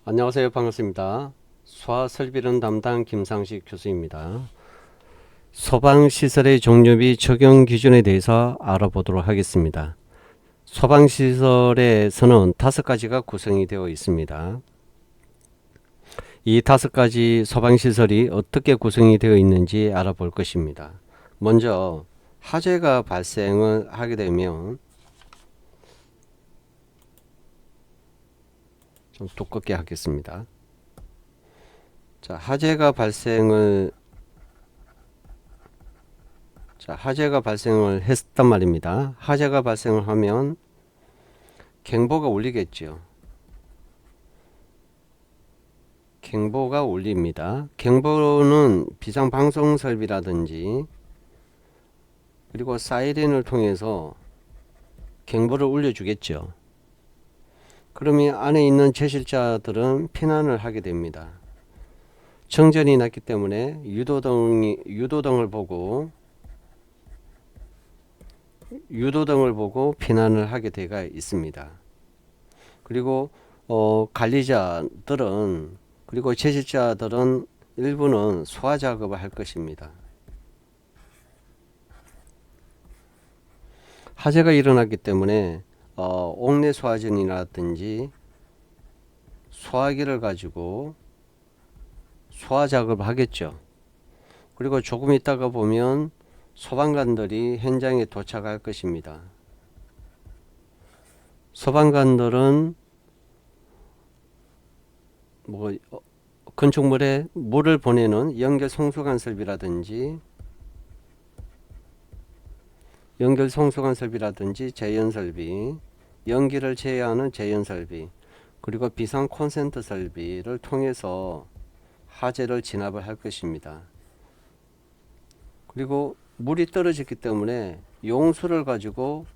안녕하세요. 반갑습니다. 소아설비론 담당 김상식 교수입니다. 소방시설의 종류 및 적용 기준에 대해서 알아보도록 하겠습니다. 소방시설에서는 5가지가 구성이 되어 있습니다. 이 5가지 소방시설이 어떻게 구성이 되어 있는지 알아볼 것입니다. 먼저 화재가 발생을 하게 되면 좀 두껍게 하겠습니다. 자, 화재가 발생을 했단 말입니다. 화재가 발생을 하면 경보가 울리겠죠. 경보가 울립니다. 경보는 비상방송 설비라든지 그리고 사이렌을 통해서 경보를 울려주겠죠. 그러면 안에 있는 제실자들은 피난을 하게 됩니다. 정전이 났기 때문에 유도등을 보고 피난을 하게 되어 있습니다. 그리고 관리자들은 그리고 제실자들은 일부는 소화 작업을 할 것입니다. 화재가 일어났기 때문에 옥내 소화전이라든지 소화기를 가지고 소화 작업을 하겠죠. 그리고 조금 있다가 보면 소방관들이 현장에 도착할 것입니다. 소방관들은 건축물에 물을 보내는 연결 송수관 설비라든지 제연 설비, 연기를 제어하는 제연 설비, 그리고 비상 콘센트 설비를 통해서 화재를 진압을 할 것입니다. 그리고 물이 떨어졌기 때문에 용수를 가지고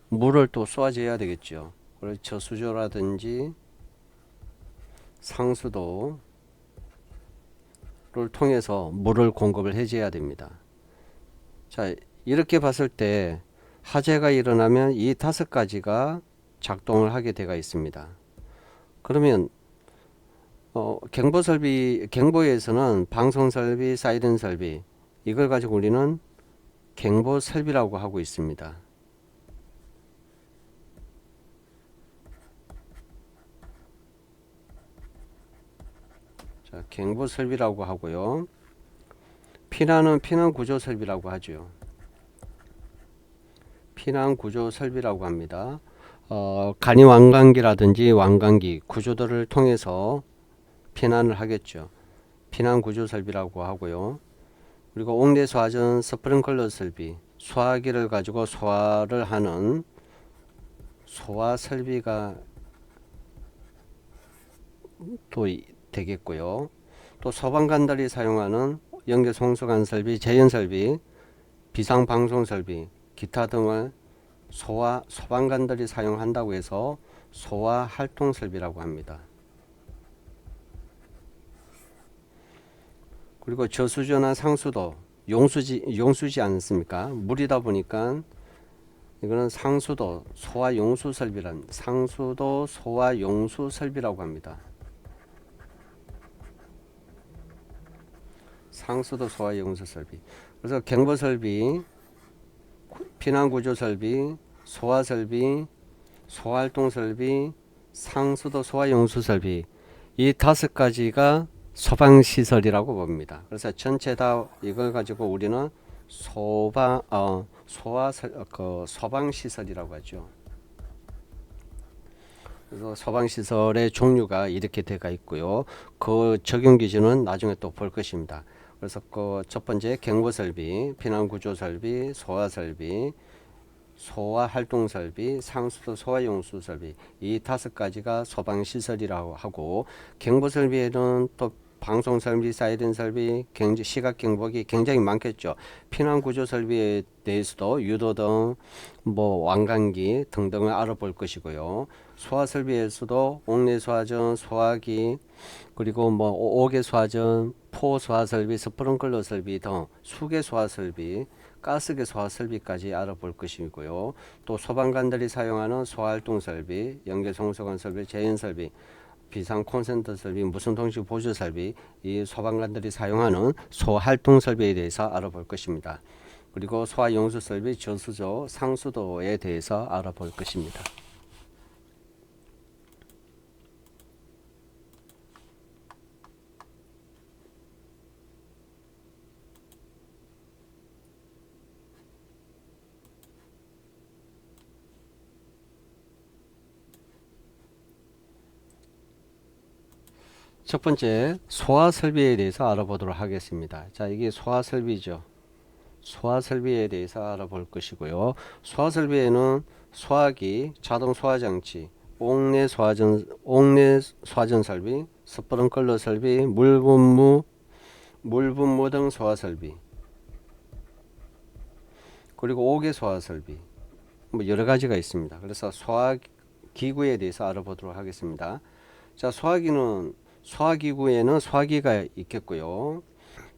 물을 또 쏘아줘야 되겠죠. 그래서 저수조라든지 상수도를 통해서 물을 공급을 해줘야 됩니다. 자, 이렇게 봤을 때 화재가 일어나면 이 5가지가 작동을 하게 되어 있습니다. 그러면 경보에서는 방송설비, 사이렌 설비 이걸 가지고 우리는 경보설비라고 하고 있습니다. 자, 경보설비라고 하고요. 피난은 피난구조설비라고 하죠. 피난구조설비라고 합니다. 간이 왕관기라든지 왕관기 구조들을 통해서 피난을 하겠죠. 피난구조설비라고 하고요. 그리고 옥내 소화전 스프링클러 설비, 소화기를 가지고 소화를 하는 소화 설비가 또 되겠고요. 또 소방관들이 사용하는 연결 송수관 설비, 제연 설비, 비상 방송 설비, 기타 등을 소방관들이 사용한다고 해서 소화 활동 설비라고 합니다. 그리고 저수조나 상수도, 용수지 않습니까? 물이다 보니까 이거는 상수도 소화 용수 상수도 소화 용수 설비라고 합니다. 상수도 소화 용수 설비. 그래서 경보 설비, 피난구조 설비, 소화 설비, 소활동 설비, 상수도 소화 용수 설비 이 5가지가 소방시설이라고 봅니다. 그래서 전체 다 이걸 가지고 우리는 소방시설이라고 하죠. 그래서 소방시설의 종류가 이렇게 되어 있고요. 그 적용 기준은 나중에 또 볼 것입니다. 그래서 그 첫 번째 경보설비, 피난구조설비, 소화설비, 소화활동설비, 상수도 소화용수설비 이 5가지가 소방시설이라고 하고 경보설비에는 또 방송설비, 사이렌설비, 시각경보기 굉장히 많겠죠. 피난구조설비에 대해서도 유도등, 왕관기 등등을 알아볼 것이고요. 소화설비에서도 옥내소화전, 소화기, 그리고 옥외소화전, 포소화설비, 스프링클러 설비 등 수계소화설비, 가스계 소화설비까지 알아볼 것이고요. 또 소방관들이 사용하는 소활동 설비, 연결송수관 설비, 제연설비 비상 콘센트 설비, 무선 통신 보조 설비, 이 소방관들이 사용하는 소활동 설비에 대해서 알아볼 것입니다. 그리고 소화용수 설비, 저수조, 상수도에 대해서 알아볼 것입니다. 첫 번째, 소화 설비에 대해서 알아보도록 하겠습니다. 자, 이게 소화 설비죠. 소화 설비에 대해서 알아볼 것이고요. 소화 설비에는 소화기, 자동 소화 장치, 옥내 소화전 설비, 스프링클러 설비, 물분무 등 소화 설비, 그리고 옥외 소화 설비, 뭐 여러 가지가 있습니다. 그래서 소화 기구에 대해서 알아보도록 하겠습니다. 자, 소화기구에는 소화기가 있겠고요.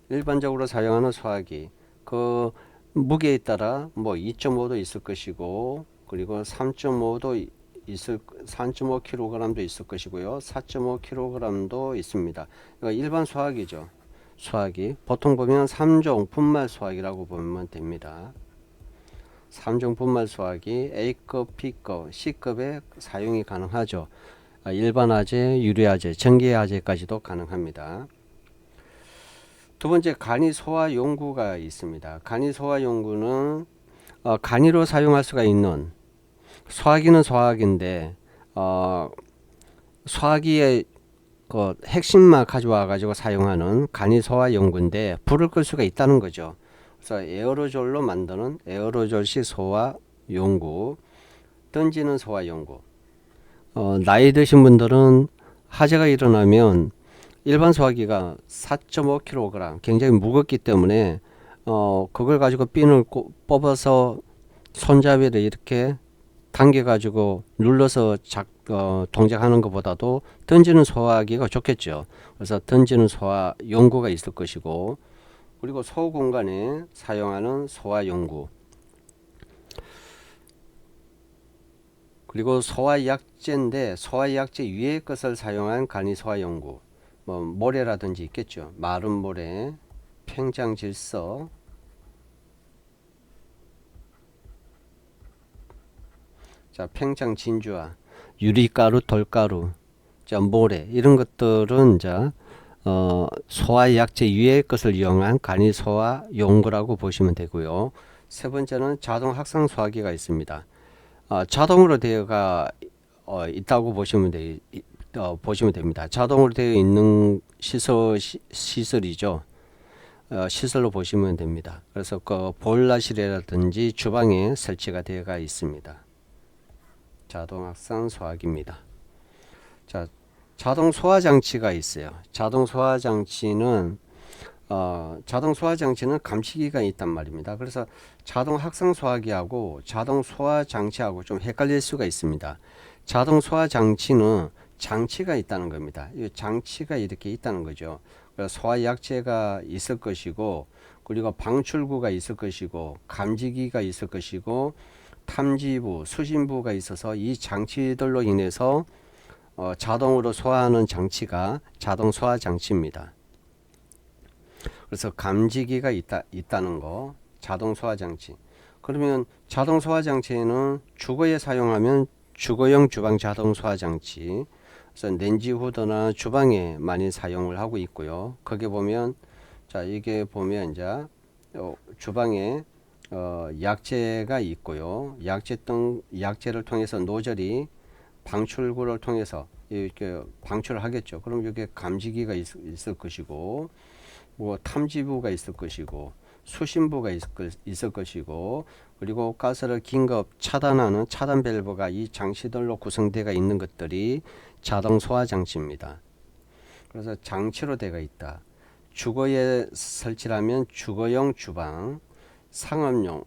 일반적으로 사용하는 소화기, 그 무게에 따라 뭐 2.5도 있을 것이고, 그리고 3.5kg도 있을 것이고요. 4.5kg도 있습니다. 그러니까 일반 소화기죠. 소화기 보통 보면 3종 분말 소화기라고 보면 됩니다. 3종 분말 소화기 A급, B급, C급에 사용이 가능하죠. 일반화재, 유리화재, 전기화재까지도 가능합니다. 두 번째, 간이소화용구가 있습니다. 간이소화용구는 간이로 사용할 수가 있는, 소화기는 소화기인데 소화기의 그 핵심만 가져와 가지고 사용하는 간이소화용구인데 불을 끌 수가 있다는 거죠. 그래서 에어로졸로 만드는 에어로졸식 소화용구, 던지는 소화용구. 나이 드신 분들은 화재가 일어나면 일반 소화기가 4.5kg 굉장히 무겁기 때문에 그걸 가지고 핀을 뽑아서 손잡이를 이렇게 당겨 가지고 눌러서 동작하는 것보다도 던지는 소화기가 좋겠죠. 그래서 던지는 소화 용구가 있을 것이고, 그리고 소공간에 사용하는 소화용구, 그리고 소화약제인데 소화약제 위의 것을 사용한 간이소화용구, 뭐 모래라든지 있겠죠. 마른 모래, 팽장질서, 자, 팽장진주화, 유리가루, 돌가루, 자, 모래, 이런 것들은 자 소화약제 위의 것을 이용한 간이소화용구라고 보시면 되고요. 세 번째는 자동 확산 소화기가 있습니다. 자동으로 되어가 있다고 보시면 됩니다. 자동으로 되어 있는 시설이죠. 시설로 보시면 됩니다. 그래서 그 보일러실이라든지 주방에 설치가 되어가 있습니다. 자동 확산 소화기입니다. 자, 자동 소화 장치가 있어요. 자동 소화 장치는 감시기가 있단 말입니다. 그래서 자동 확산 소화기하고 자동 소화 장치하고 좀 헷갈릴 수가 있습니다. 자동 소화 장치는 장치가 있다는 겁니다. 이 장치가 이렇게 있다는 거죠. 그래서 소화 약제가 있을 것이고, 그리고 방출구가 있을 것이고, 감지기가 있을 것이고, 탐지부, 수신부가 있어서 이 장치들로 인해서 자동으로 소화하는 장치가 자동 소화 장치입니다. 그래서 감지기가 있다는 거, 자동 소화 장치. 그러면 자동 소화 장치에는 주거에 사용하면 주거용 주방 자동 소화 장치, 그래서 렌지 후드나 주방에 많이 사용을 하고 있고요. 거기 보면, 자, 이게 보면 이제 주방에 약재가 있고요. 약재를 통해서 노즐이 방출구를 통해서 이렇게 방출을 하겠죠. 그럼 이게 감지기가 있을 것이고, 뭐 탐지부가 있을 것이고, 수신부가 있을 것이고, 그리고 가스를 긴급 차단하는 차단 밸브가 이 장치들로 구성되어 있는 것들이 자동 소화 장치입니다. 그래서 장치로 되어 있다. 주거에 설치하면 주거용 주방, 상업용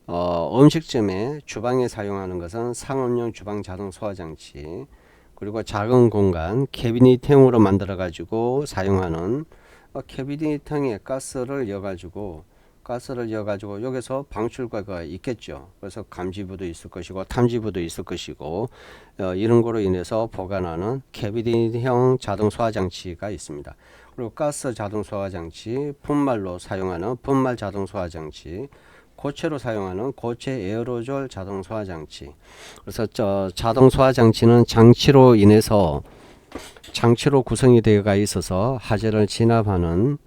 음식점에 주방에 사용하는 것은 상업용 주방 자동 소화 장치, 그리고 작은 공간 캐비닛형으로 만들어 가지고 사용하는 캐비닛형에 가스를 넣어 가지고 가스를 이어가지고 여기서 방출구가 있겠죠. 그래서 감지부도 있을 것이고 탐지부도 있을 것이고 이런 거로 인해서 보관하는 캐비닛형 자동 소화 장치가 있습니다. 그리고 가스 자동 소화 장치, 분말로 사용하는 분말 자동 소화 장치, 고체로 사용하는 고체 에어로졸 자동 소화 장치. 그래서 자동 소화 장치는 장치로 인해서 장치로 구성이 되어가 있어서 하재를 진압하는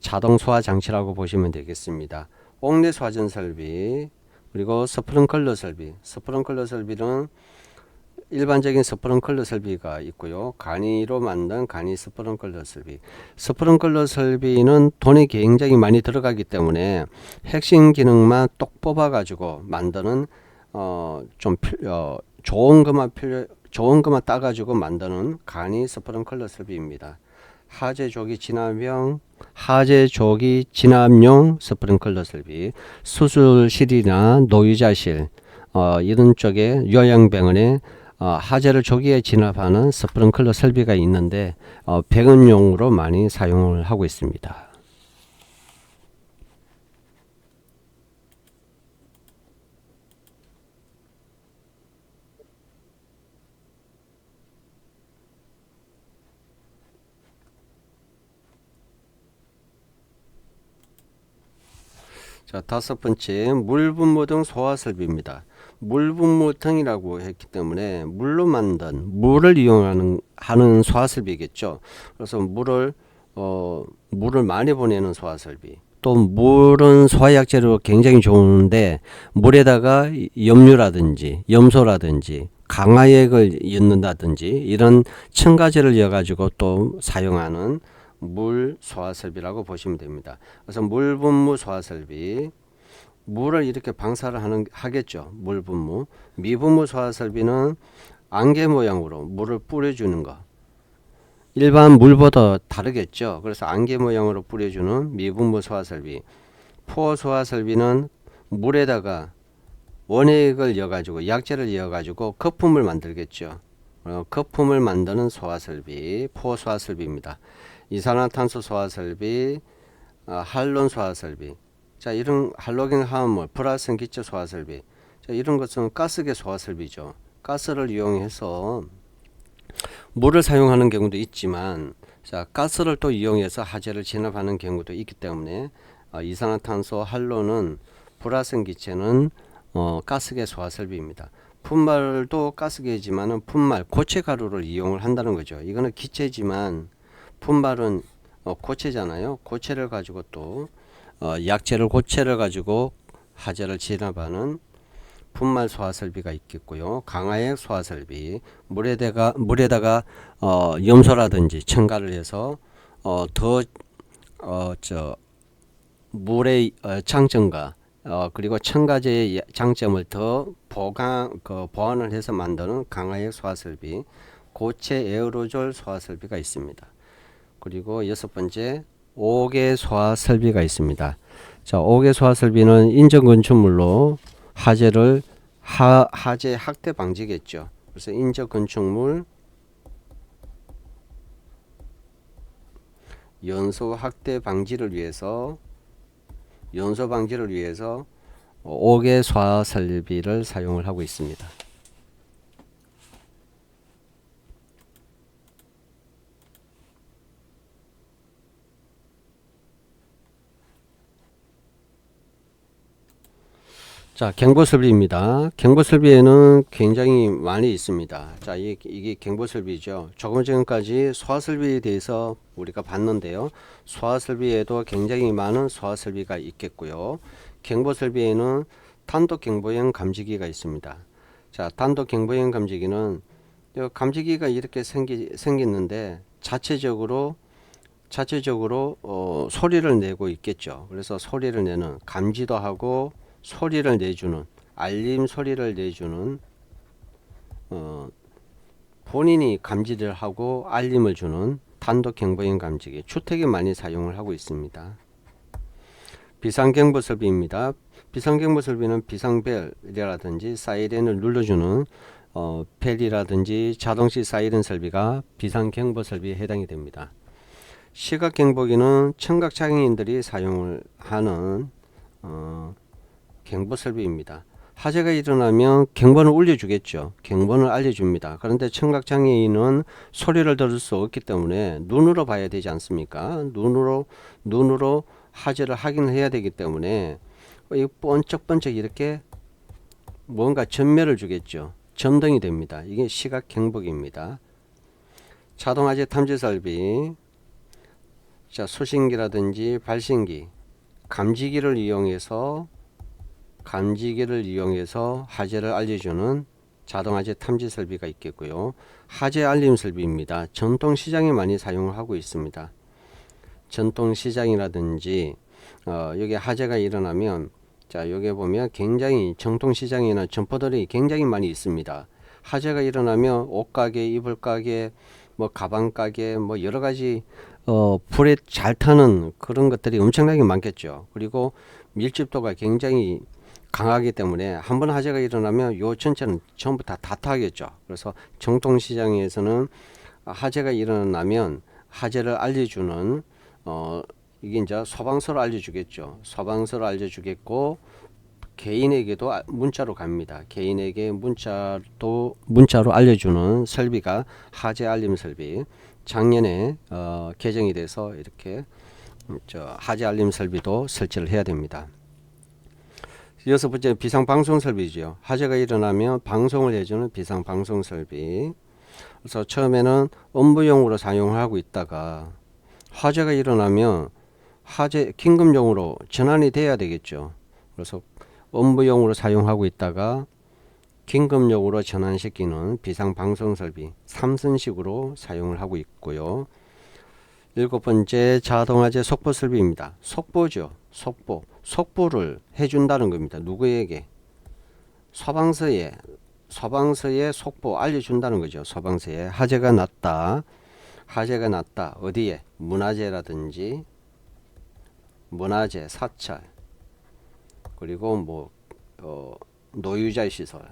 자동 소화 장치라고 보시면 되겠습니다. 옥내 소화전 설비, 그리고 스프링클러 설비. 스프링클러 설비는 일반적인 스프링클러 설비가 있고요. 간이로 만든 간이 스프링클러 설비. 스프링클러 설비는 돈이 굉장히 많이 들어가기 때문에 핵심 기능만 똑 뽑아 가지고 만드는 좋은 것만 따 가지고 만드는 간이 스프링클러 설비입니다. 하재 조기 진압용 스프링클러 설비, 수술실이나 노유자실 이런 쪽에 요양병원에 하재를 조기에 진압하는 스프링클러 설비가 있는데 병원용으로 많이 사용을 하고 있습니다. 자, 다섯 번째, 물분무 등 소화 설비입니다. 물분무 등이라고 했기 때문에 물로 만든 물을 이용하는 소화 설비겠죠. 그래서 물을 많이 보내는 소화 설비. 또 물은 소화약재로 굉장히 좋은데 물에다가 염류라든지 염소라든지 강화액을 넣는다든지 이런 첨가제를 넣어 가지고 또 사용하는 물 소화 설비라고 보시면 됩니다. 그래서 물분무 소화 설비, 물을 이렇게 방사를 하겠죠. 물분무. 미분무 소화 설비는 안개 모양으로 물을 뿌려주는 거. 일반 물보다 다르겠죠. 그래서 안개 모양으로 뿌려주는 미분무 소화 설비. 포 소화 설비는 물에다가 원액을 이어가지고 약재를 이어가지고 거품을 만들겠죠. 거품을 만드는 소화 설비, 포 소화 설비입니다. 이산화탄소 소화 설비, 할론 소화 설비. 자, 이런 할로겐 화합물, 불활성 기체 소화 설비. 자, 이런 것은 가스계 소화 설비죠. 가스를 이용해서 물을 사용하는 경우도 있지만, 자, 가스를 또 이용해서 하재를 진압하는 경우도 있기 때문에 이산화탄소, 할론은 불활성 기체는 가스계 소화 설비입니다. 분말도 가스계지만은 분말, 고체 가루를 이용을 한다는 거죠. 이거는 기체지만 분말은 고체잖아요. 고체를 가지고 또 약재를 고체를 가지고 하재를 진압하는 분말 소화 설비가 있겠고요. 강화액 소화 설비, 물에다가 염소라든지 첨가를 해서 물의 장점과 그리고 첨가제의 장점을 더 보완을 해서 만드는 강화액 소화 설비, 고체 에어로졸 소화 설비가 있습니다. 그리고 여섯 번째, 옥외 소화 설비가 있습니다. 자, 옥외 소화 설비는 인접 건축물로 하재 학대 방지겠죠. 그래서 인접 건축물 연소 학대 방지를 위해서 옥외 소화 설비를 사용을 하고 있습니다. 자, 경보설비입니다. 경보설비에는 굉장히 많이 있습니다. 자, 이게 경보설비죠. 조금 전까지 소화설비에 대해서 우리가 봤는데요. 소화설비에도 굉장히 많은 소화설비가 있겠고요. 경보설비에는 단독경보형 감지기가 있습니다. 자, 단독경보형 감지기는 감지기가 이렇게 생겼는데 자체적으로 소리를 내고 있겠죠. 그래서 소리를 내는, 감지도 하고 소리를 내주는, 알림 소리를 내주는, 본인이 감지를 하고 알림을 주는 단독 경보형 감지기, 주택에 많이 사용을 하고 있습니다. 비상경보 설비입니다. 비상경보 설비는 비상벨이라든지 사이렌을 눌러주는 벨이라든지 자동식 사이렌 설비가 비상경보 설비에 해당이 됩니다. 시각경보기는 청각장애인들이 사용을 하는 경보설비입니다. 화재가 일어나면 경보는 울려주겠죠. 경보는 알려줍니다. 그런데 청각장애인은 소리를 들을 수 없기 때문에 눈으로 봐야 되지 않습니까? 눈으로 화재를 확인해야 되기 때문에 번쩍번쩍 이렇게 뭔가 전멸을 주겠죠. 점등이 됩니다. 이게 시각경보기입니다. 자동화재 탐지설비, 자, 수신기라든지 발신기, 감지기를 이용해서 화재를 알려주는 자동화재 탐지설비가 있겠고요. 화재 알림설비입니다. 전통시장에 많이 사용을 하고 있습니다. 전통시장이라든지 여기 화재가 일어나면, 자, 여기 보면 굉장히 전통시장에는 점포들이 굉장히 많이 있습니다. 화재가 일어나면 옷가게, 이불가게, 뭐 가방가게, 뭐 여러가지 불에 잘 타는 그런 것들이 엄청나게 많겠죠. 그리고 밀집도가 굉장히 강하기 때문에 한번 화재가 일어나면 요 전체는 전부 다 타겠죠. 그래서 전통시장에서는 화재가 일어나면 화재를 알려주는 이게 이제 소방서로 알려주겠죠. 소방서로 알려주겠고, 개인에게도 문자로 갑니다. 개인에게 문자로 알려주는 설비가 화재 알림 설비. 작년에 개정이 돼서 이렇게 화재 알림 설비도 설치를 해야 됩니다. 여섯 번째, 비상방송 설비죠. 화재가 일어나면 방송을 해주는 비상방송 설비. 그래서 처음에는 업무용으로 사용을 하고 있다가 화재가 일어나면 긴급용으로 전환이 돼야 되겠죠. 그래서 업무용으로 사용하고 있다가 긴급용으로 전환시키는 비상방송 설비 3선식으로 사용을 하고 있고요. 일곱 번째, 자동화재 속보 설비입니다. 속보죠. 속보를 해준다는 겁니다. 누구에게? 소방서에 속보 알려준다는 거죠. 소방서에 화재가 났다. 어디에? 문화재, 사찰, 그리고 뭐 노유자 시설.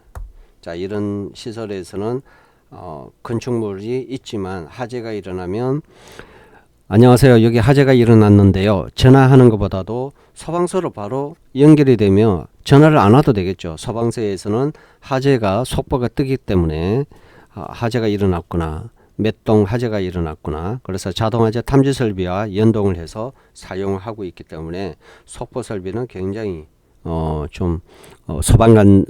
자, 이런 시설에서는 건축물이 있지만 화재가 일어나면, 안녕하세요, 여기 화재가 일어났는데요, 전화하는 것보다도 소방서로 바로 연결이 되면 전화를 안 와도 되겠죠. 소방서에서는 화재가 속보가 뜨기 때문에 화재가 일어났구나, 몇 동 화재가 일어났구나. 그래서 자동화재 탐지 설비와 연동을 해서 사용하고 있기 때문에 속보 설비는 굉장히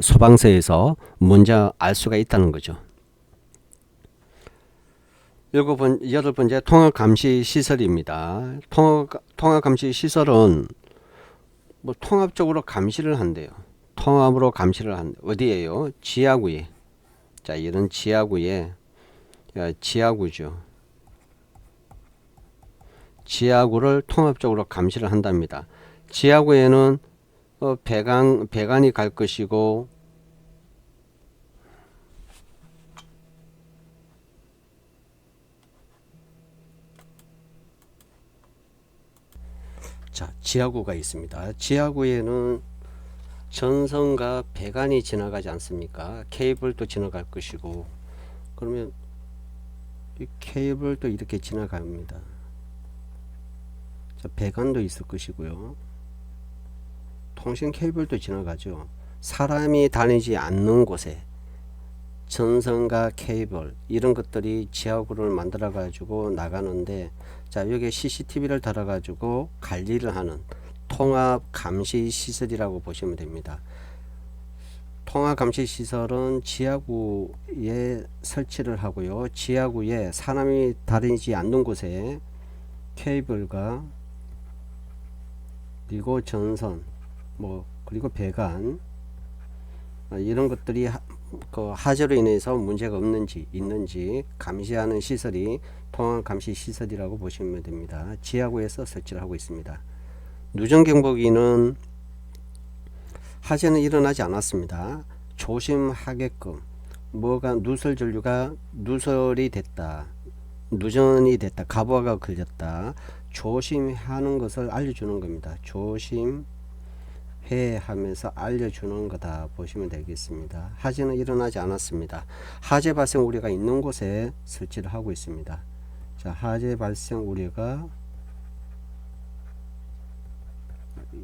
소방서에서 먼저 알 수가 있다는 거죠. 여덟 번째, 통합감시 시설입니다. 통합감시 시설은 뭐 통합적으로 감시를 한대요. 통합으로 감시를 한대. 어디에요? 지하구에. 자, 이런 지하구에, 지하구죠. 지하구를 통합적으로 감시를 한답니다. 지하구에는 배관이 갈 것이고, 자, 지하구가 있습니다. 지하구에는 전선과 배관이 지나가지 않습니까? 케이블도 지나갈 것이고, 그러면 이 케이블도 이렇게 지나갑니다. 자, 배관도 있을 것이고요. 통신 케이블도 지나가죠. 사람이 다니지 않는 곳에 전선과 케이블, 이런 것들이 지하구를 만들어 가지고 나가는데, 자, 여기에 CCTV를 달아 가지고 관리를 하는 통합 감시 시설이라고 보시면 됩니다. 통합 감시 시설은 지하구에 설치를 하고요. 지하구에 사람이 다니지 않는 곳에 케이블과 그리고 전선, 그리고 배관, 이런 것들이 화재로 인해서 문제가 있는지 감시하는 시설이 통합 감시 시설이라고 보시면 됩니다. 지하구에서 설치를 하고 있습니다. 누전경보기는 화재는 일어나지 않았습니다. 조심하게끔, 누설이 됐다, 누전이 됐다, 가부화가 걸렸다, 조심하는 것을 알려주는 겁니다. 조심해 하면서 알려주는 거다 보시면 되겠습니다. 화재는 일어나지 않았습니다. 화재 발생 우려가 있는 곳에 설치를 하고 있습니다. 자, 하재 발생 우려가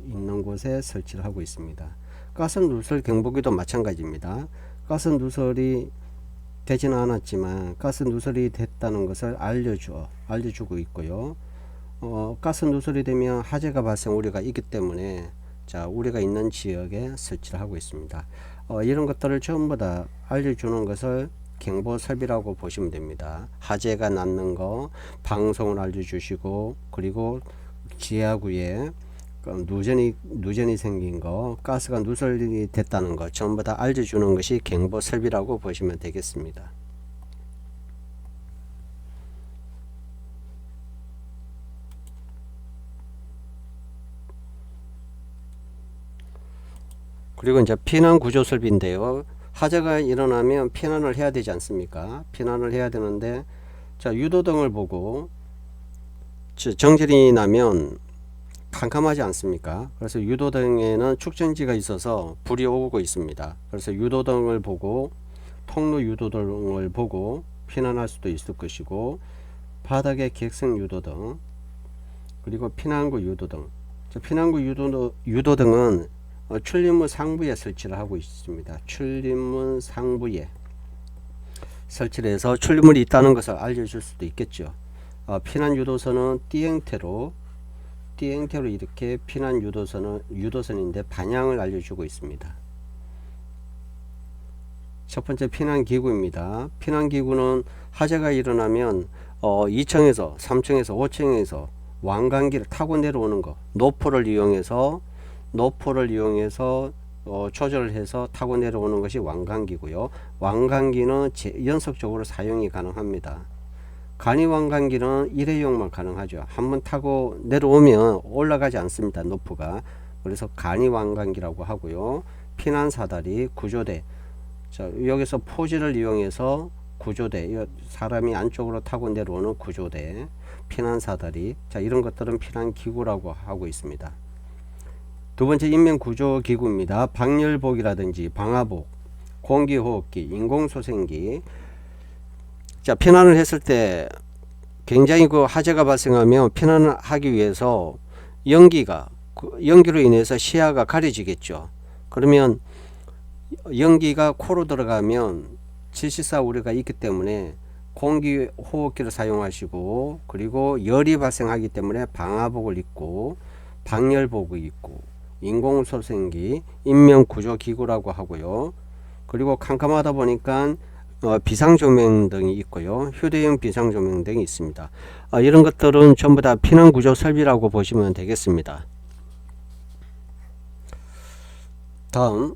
있는 곳에 설치를 하고 있습니다. 가스 누설 경보기도 마찬가지입니다. 가스 누설이 되지는 않았지만 가스 누설이 됐다는 것을 알려주고 있고요. 가스 누설이 되면 화재가 발생 우려가 있기 때문에 자, 우려가 있는 지역에 설치를 하고 있습니다. 이런 것들을 전부 다 알려주는 것을 경보 설비라고 보시면 됩니다. 화재가 났는 거 방송을 알려주시고, 그리고 지하구에 누전이 생긴 거, 가스가 누설이 됐다는 거 전부 다 알려주는 것이 경보 설비라고 보시면 되겠습니다. 그리고 이제 피난 구조 설비인데요. 화재가 일어나면 피난을 해야 되지 않습니까? 피난을 해야 되는데, 자, 유도등을 보고 정전이 나면 캄캄하지 않습니까? 그래서 유도등에는 축전지가 있어서 불이 오고 있습니다. 그래서 유도등을 보고, 통로 유도등을 보고 피난할 수도 있을 것이고, 바닥에 객석 유도등, 그리고 피난구 유도등. 피난구 유도등은 출입문 상부에 설치를 하고 있습니다. 출입문 상부에 설치를 해서 출입문이 있다는 것을 알려줄 수도 있겠죠. 피난 유도선은 띠 형태로 이렇게 피난 유도선인데 방향을 알려주고 있습니다. 첫 번째 피난기구입니다. 피난기구는 화재가 일어나면 2층에서 3층에서 5층에서 왕관기를 타고 내려오는 거, 노포를 이용해서 조절을 해서 타고 내려오는 것이 왕관기고요. 왕관기는 연속적으로 사용이 가능합니다. 간이왕관기는 일회용만 가능하죠. 한번 타고 내려오면 올라가지 않습니다. 노프가. 그래서 간이왕관기라고 하고요. 피난사다리, 구조대. 자, 여기서 포지를 이용해서 구조대, 사람이 안쪽으로 타고 내려오는 구조대, 피난사다리. 자, 이런 것들은 피난기구라고 하고 있습니다. 두 번째 인명구조기구입니다. 방열복이라든지 방화복, 공기호흡기, 인공소생기. 자, 피난을 했을 때 굉장히 화재가 발생하면 피난을 하기 위해서 연기로 인해서 시야가 가려지겠죠. 그러면 연기가 코로 들어가면 질식사 우려가 있기 때문에 공기호흡기를 사용하시고, 그리고 열이 발생하기 때문에 방화복을 입고, 방열복을 입고, 인공소생기, 인명구조기구라고 하고요. 그리고 캄캄하다 보니까 비상조명 등이 있고요. 휴대용 비상조명 등이 있습니다. 이런 것들은 전부 다 피난구조 설비라고 보시면 되겠습니다. 다음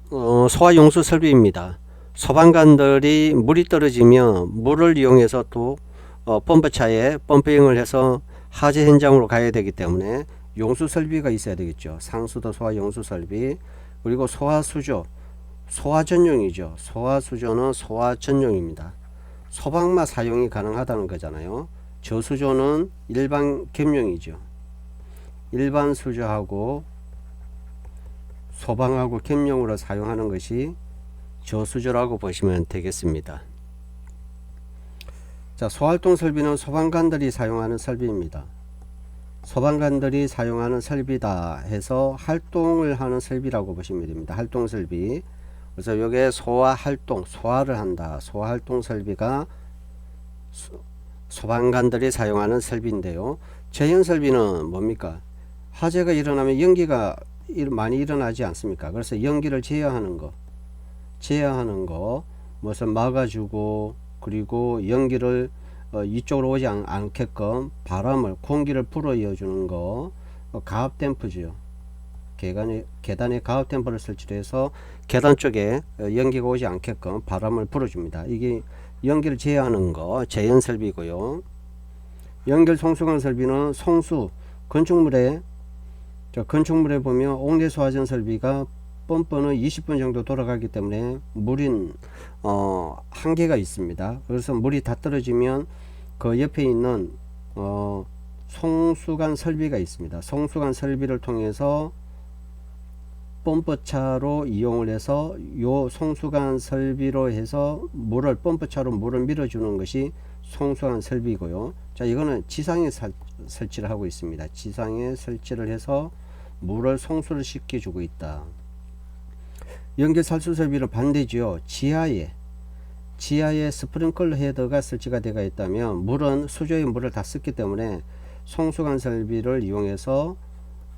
소화용수 설비입니다. 소방관들이 물이 떨어지면 물을 이용해서 또 펌프차에 펌핑을 해서 화재 현장으로 가야 되기 때문에 용수 설비가 있어야 되겠죠. 상수도 소화 용수 설비, 그리고 소화수조, 소화 전용이죠. 소화수조는 소화 전용입니다. 소방만 사용이 가능하다는 거잖아요. 저수조는 일반 겸용이죠. 일반 수조하고 소방하고 겸용으로 사용하는 것이 저수조라고 보시면 되겠습니다. 자, 소활동 설비는 소방관들이 사용하는 설비입니다. 소방관들이 사용하는 설비다 해서 활동을 하는 설비라고 보시면 됩니다. 활동 설비. 그래서 여기에 소화활동, 소화를 한다. 소화활동 설비가 소방관들이 사용하는 설비인데요. 제한 설비는 뭡니까? 화재가 일어나면 연기가 많이 일어나지 않습니까? 그래서 연기를 제어하는 거, 무슨 막아주고, 그리고 연기를 이쪽으로 오지 않게끔 바람을, 공기를 불어이어 주는 거, 가압 댐프죠. 계단에 가압 댐프를 설치해서 계단 쪽에 연기가 오지 않게끔 바람을 불어줍니다. 이게 연기를 제어하는 거, 제연 설비고요. 연결 송수관 설비는 건축물에 보면 옥내 소화전 설비가 펌프는 20분 정도 돌아가기 때문에 물인 한계가 있습니다. 그래서 물이 다 떨어지면 그 옆에 있는 송수관 설비가 있습니다. 송수관 설비를 통해서 펌프차로 이용을 해서 요 송수관 설비로 해서 펌프차로 물을 밀어주는 것이 송수관 설비고요. 자, 이거는 지상에 설치를 하고 있습니다. 지상에 설치를 해서 물을 송수를 시켜주고 있다. 연결 살수 설비는 반대지요. 지하에 스프링클러 헤더가 설치가 되어 있다면 물은 수조의 물을 다 썼기 때문에 송수관 설비를 이용해서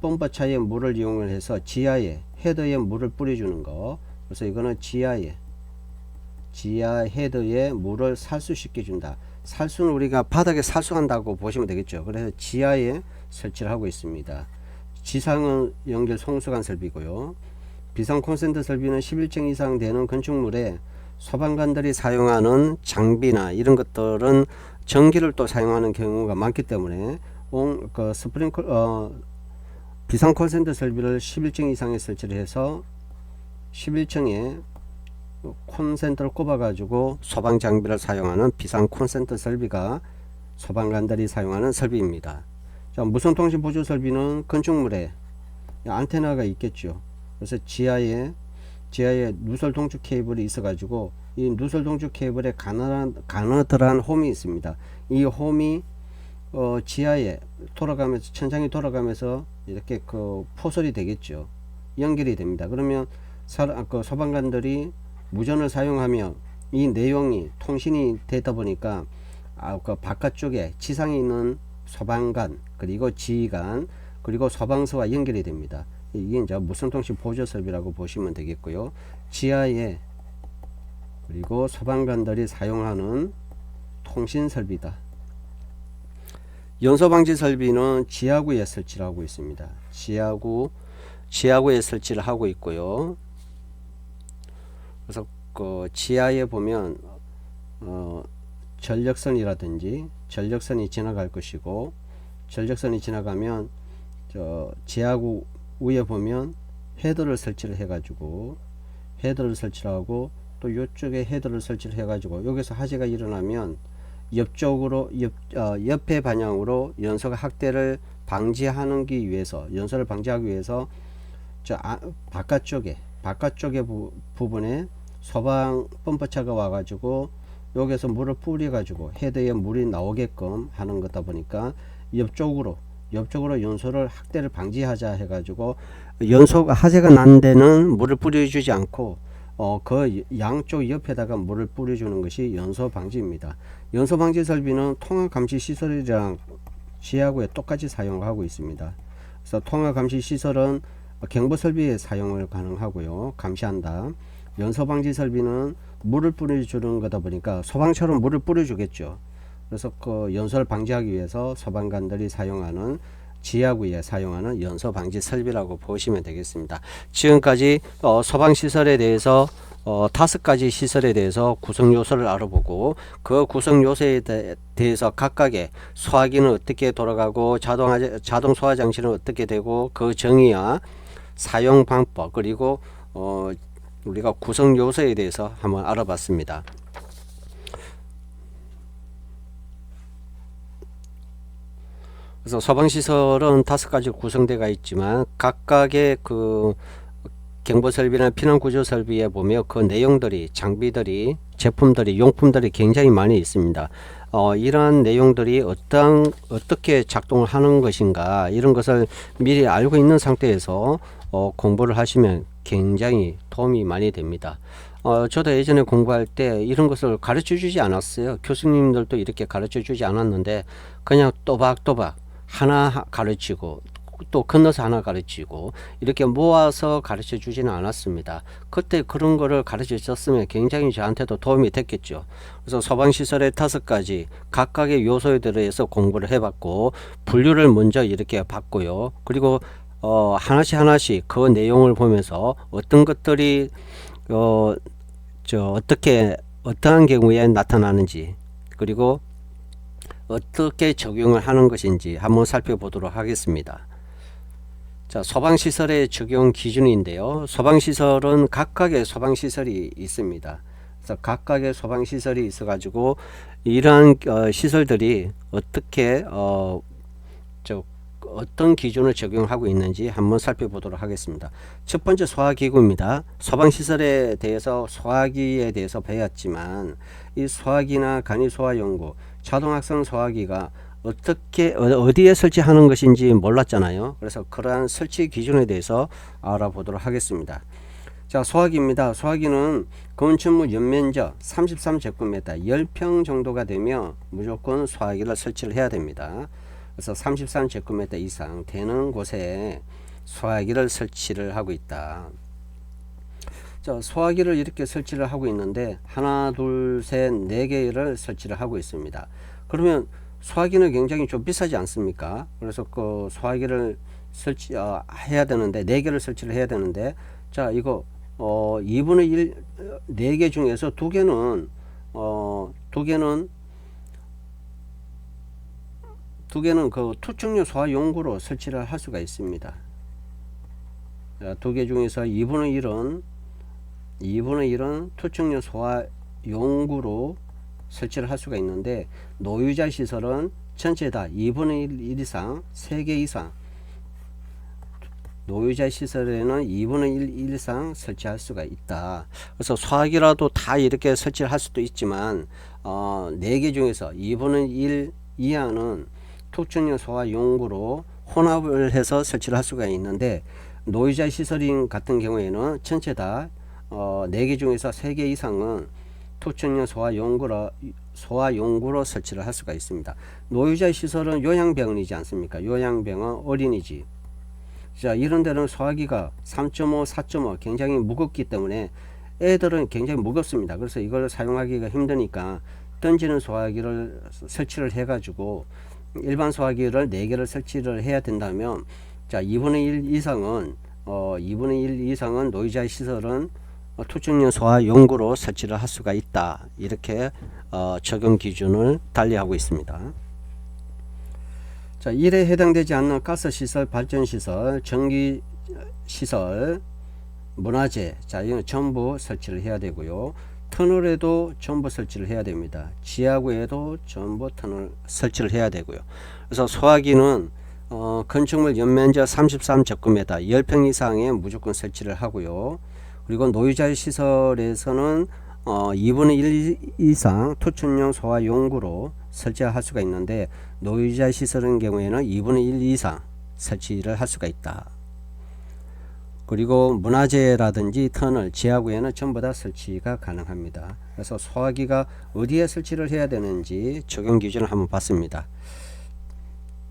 펌프차에 물을 이용을 해서 지하에 헤더에 물을 뿌려주는 거. 그래서 이거는 지하 헤더에 물을 살수시켜 준다. 살수는 우리가 바닥에 살수한다고 보시면 되겠죠. 그래서 지하에 설치를 하고 있습니다. 지상은 연결 송수관 설비고요. 비상 콘센트 설비는 11층 이상 되는 건축물에 소방관들이 사용하는 장비나 이런 것들은 전기를 또 사용하는 경우가 많기 때문에 비상 콘센트 설비를 11층 이상에 설치를 해서 11층에 콘센트를 꼽아 가지고 소방 장비를 사용하는 비상 콘센트 설비가 소방관들이 사용하는 설비입니다. 자, 무선통신 보조 설비는 건축물에 안테나가 있겠죠. 그래서 지하에 누설 동축 케이블이 있어 가지고 이 누설 동축 케이블에 가느다란 홈이 있습니다. 이 홈이 지하에 돌아가면서 천장이 돌아가면서 이렇게 그 포설이 되겠죠. 연결이 됩니다. 그러면 소방관들이 무전을 사용하며 이 내용이 통신이 되다 보니까 그 바깥쪽에 지상에 있는 소방관 그리고 지휘관 그리고 소방서와 연결이 됩니다. 이게 이제 무선통신 보조 설비라고 보시면 되겠고요. 지하에 그리고 소방관들이 사용하는 통신 설비다. 연소방지 설비는 지하구에 설치를 하고 있습니다. 지하구에 설치를 하고 있고요. 그래서 그 지하에 보면 전력선이라든지 전력선이 지나갈 것이고 전력선이 지나가면 저 지하구 위에 보면 헤더를 설치를 해가지고 헤더를 설치를 하고 또 이쪽에 헤더를 설치를 해가지고 여기서 화재가 일어나면 옆쪽으로 옆에 방향으로 연소가 확대를 방지하기 위해서 연소를 방지하기 위해서 저 바깥쪽에 부분에 소방 펌프차가 와가지고 여기서 물을 뿌려가지고 헤드에 물이 나오게끔 하는 거다 보니까 옆쪽으로 연소를 확대를 방지하자 해가지고 연소가 화재가 난 데는 물을 뿌려주지 않고 그 양쪽 옆에다가 물을 뿌려주는 것이 연소 방지입니다. 연소 방지 설비는 통화 감시 시설이랑 지하구에 똑같이 사용하고 있습니다. 그래서 통화 감시 시설은 경보 설비에 사용을 가능하고요. 감시한다. 연소 방지 설비는 물을 뿌려주는 거다 보니까 소방처럼 물을 뿌려주겠죠. 그래서 그 연소를 방지하기 위해서 소방관들이 사용하는 지하구에 사용하는 연소 방지 설비라고 보시면 되겠습니다. 지금까지 소방시설에 대해서 5가지 시설에 대해서 구성 요소를 알아보고 그 구성 요소에 대해서 각각의 소화기는 어떻게 돌아가고 자동 소화 장치는 어떻게 되고 그 정의와 사용 방법 그리고 우리가 구성 요소에 대해서 한번 알아봤습니다. 그래서 소방시설은 5가지 구성되어 있지만 각각의 그 경보설비나 피난구조설비에 보면 그 내용들이 장비들이 제품들이 용품들이 굉장히 많이 있습니다. 이러한 내용들이 어떻게 작동을 하는 것인가 이런 것을 미리 알고 있는 상태에서 공부를 하시면 굉장히 도움이 많이 됩니다. 저도 예전에 공부할 때 이런 것을 가르쳐 주지 않았어요. 교수님들도 이렇게 가르쳐 주지 않았는데 그냥 또박또박 하나 가르치고 또 건너서 하나 가르치고 이렇게 모아서 가르쳐 주지는 않았습니다. 그때 그런 거를 가르쳐 줬으면 굉장히 저한테도 도움이 됐겠죠. 그래서 소방시설의 5가지 각각의 요소에 대해서 공부를 해봤고 분류를 먼저 이렇게 봤고요. 그리고 하나씩 그 내용을 보면서 어떤 것들이 어떠한 경우에 나타나는지 그리고 어떻게 적용을 하는 것인지 한번 살펴보도록 하겠습니다. 자, 소방시설의 적용 기준인데요. 소방시설은 각각의 소방시설이 있습니다. 그래서 각각의 소방시설이 있어 가지고 이러한 시설들이 어떻게 어떤 기준을 적용하고 있는지 한번 살펴보도록 하겠습니다. 첫 번째 소화기구입니다. 소방시설에 대해서 소화기에 대해서 배웠지만 이 소화기나 간이소화용구, 자동학생 소화기가 어떻게 어디에 설치하는 것인지 몰랐잖아요. 그래서 그러한 설치 기준에 대해서 알아보도록 하겠습니다. 자, 소화기입니다. 소화기는 건축물 연면적 33제곱미터 10평 정도가 되면 무조건 소화기를 설치를 해야 됩니다. 그래서 33제곱미터 이상 되는 곳에 소화기를 설치를 하고 있다. 자, 소화기를 이렇게 설치를 하고 있는데 하나, 둘, 셋, 네 개를 설치를 하고 있습니다. 그러면 소화기는 굉장히 좀 비싸지 않습니까? 그래서 그 소화기를 설치 해야 되는데 네 개를 설치를 해야 되는데, 자, 이거 2분의 1 4개 중에서 두 개는 그 투척용 소화용구로 설치를 할 수가 있습니다. 두 개 중에서 2분의 1은 투척용 소화용구로 설치를 할 수가 있는데, 노유자 시설은 전체 다 2분의 1 이상 3개 이상, 노유자 시설에는 2분의 1 이상 설치할 수가 있다. 그래서 소화기라도 다 이렇게 설치를 할 수도 있지만 4개 중에서 2분의 1 이하는 투척용 소화용구로 혼합을 해서 설치를 할 수가 있는데, 노유자 시설인 같은 경우에는 전체 다 4개 중에서 3개 이상은 투척용 소화용구로 설치를 할 수가 있습니다. 노유자 시설은 요양병원이지 않습니까? 요양병원, 어린이집. 자, 이런 데는 소화기가 3.5, 4.5 굉장히 무겁기 때문에 애들은 굉장히 무겁습니다. 그래서 이걸 사용하기가 힘드니까 던지는 소화기를 설치를 해 가지고 일반 소화기를 4개를 설치를 해야 된다면, 자, 2분의 1 이상은 노유자 시설은 투척용 소화용구로 설치를 할 수가 있다. 이렇게 적용 기준을 달리하고 있습니다. 자, 이에 해당되지 않는 가스시설, 발전시설, 전기시설, 문화재, 자, 이건 전부 설치를 해야 되고요. 터널에도 전부 설치를 해야 됩니다. 지하구에도 전부 터널 설치를 해야 되고요. 그래서 소화기는 건축물 연면적 33제곱미터 10평 이상에 무조건 설치를 하고요. 그리고 노유자 시설에서는 2분의 1 이상 투척용 소화용구로 설치할 수가 있는데, 노유자 시설인 경우에는 2분의 1 이상 설치를 할 수가 있다. 그리고 문화재라든지 터널, 지하구에는 전부 다 설치가 가능합니다. 그래서 소화기가 어디에 설치를 해야 되는지 적용 기준을 한번 봤습니다.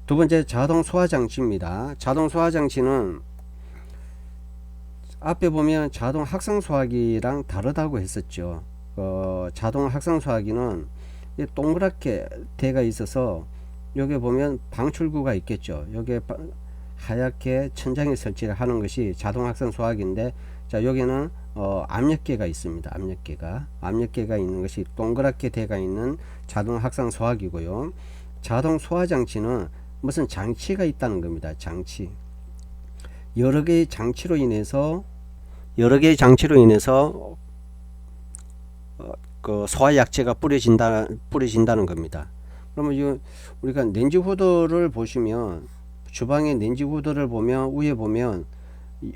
두 번째, 자동 소화장치입니다. 자동 소화장치는 앞에 보면 자동 학생 소화기랑 다르다고 했었죠. 자동 학생 소화기는 동그랗게 되어 있어서 여기 보면 방출구가 있겠죠. 여기에 하얗게 천장에 설치를 하는 것이 자동 학생 소화기인데, 자, 여기는 압력계가 있습니다. 압력계가 있는 것이 동그랗게 되어 있는 자동 학생 소화기고요. 자동 소화장치는 무슨 장치가 있다는 겁니다. 장치. 여러 개의 장치로 인해서 그 소화약제가 뿌려진다는 겁니다. 그러면 우리가 렌지 후드를 보시면, 주방의 렌지 후드를 보면 위에 보면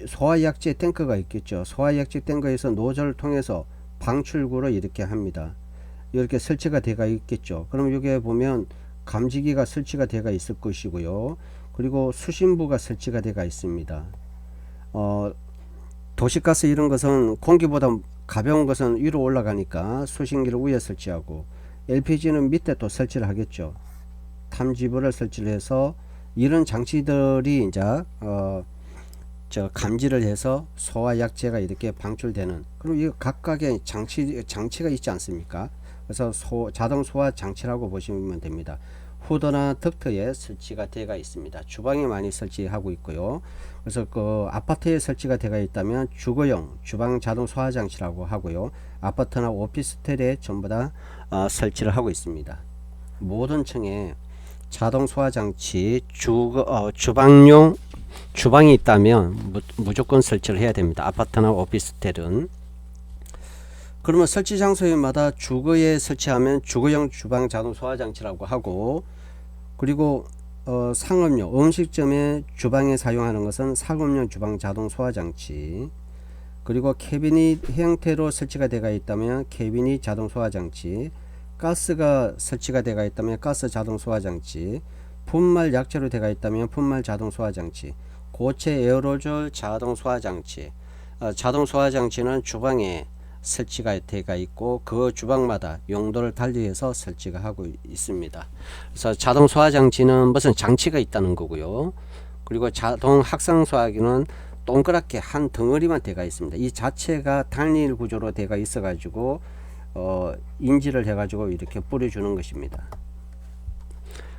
소화약제 탱크가 있겠죠. 소화약제 탱크에서 노즐을 통해서 방출구로 이렇게 합니다. 이렇게 설치가 되어 있겠죠. 그럼 여기에 보면 감지기가 설치가 되어 있을 것이고요. 그리고 수신부가 설치가 되어 있습니다. 도시가스 이런 것은 공기보다 가벼운 것은 위로 올라가니까 수신기를 위에 설치하고, LPG는 밑에 또 설치를 하겠죠. 탐지부를 설치를 해서 이런 장치들이 이제 감지를 해서 소화약제가 이렇게 방출되는, 그리고 이 각각의 장치가 있지 않습니까? 그래서 자동 소화 장치라고 보시면 됩니다. 후드나 덕트에 설치가 되어 있습니다. 주방에 많이 설치하고 있고요. 그래서 그 아파트에 설치가 되어 있다면 주거용 주방 자동 소화 장치라고 하고요. 아파트나 오피스텔에 전부 다 설치를 하고 있습니다. 모든 층에 자동 소화 장치 주방용 주방이 있다면 무조건 설치를 해야 됩니다. 아파트나 오피스텔은. 그러면 설치 장소마다 주거에 설치하면 주거용 주방 자동 소화 장치라고 하고, 그리고 상업용 음식점의 주방에 사용하는 것은 상업용 주방 자동 소화장치, 그리고 캐비닛 형태로 설치가 되어 있다면 캐비닛 자동 소화장치, 가스가 설치가 되어 있다면 가스 자동 소화장치, 분말 약재로 되어 있다면 분말 자동 소화장치, 고체 에어로졸 자동 소화장치. 자동 소화장치는 주방에 설치가 되어 있고 그 주방마다 용도를 달리해서 설치가 하고 있습니다. 그래서 자동 소화장치는 무슨 장치가 있다는 거고요. 그리고 자동 확상 소화기는 동그랗게 한 덩어리만 되어 있습니다. 이 자체가 단일 구조로 되어 있어 가지고 인지를 해 가지고 이렇게 뿌려주는 것입니다.